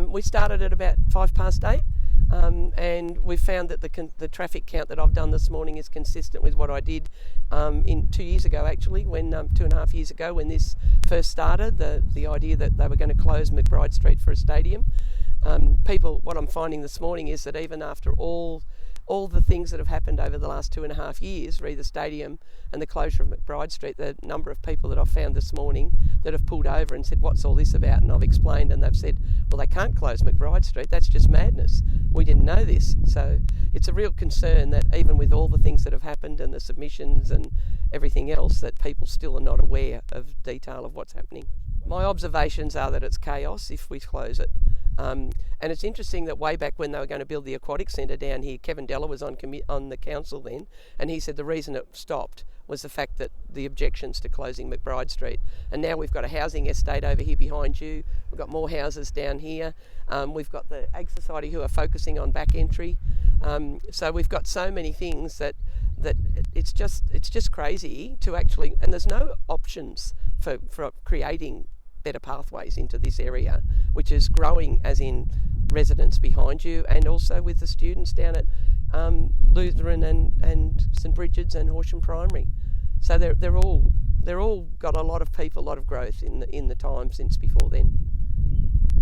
We started at about 8:05, and we found that the traffic count that I've done this morning is consistent with what I did in 2 years ago, actually, when 2.5 years ago, when this first started, the idea that they were going to close McBride Street for a stadium. What I'm finding this morning is that even after all the things that have happened over the last 2.5 years, re the stadium and the closure of McBride Street, the number of people that I've found this morning that have pulled over and said, what's all this about? And I've explained, and they've said, well, they can't close McBride Street, that's just madness. We didn't know this. So it's a real concern that even with all the things that have happened and the submissions and everything else, that people still are not aware of detail of what's happening. My observations are that it's chaos if we close it. And it's interesting that way back when they were going to build the aquatic centre down here, Kevin Deller was on the council then, and he said the reason it stopped was the fact that the objections to closing McBride Street. And now we've got a housing estate over here behind you, we've got more houses down here, we've got the Ag Society who are focusing on back entry. So we've got so many things that it's just crazy to actually, and there's no options for creating better pathways into this area, which is growing as in residents behind you, and also with the students down at Lutheran and St Bridget's and Horsham Primary. So they're all got a lot of people, a lot of growth in the time since before then.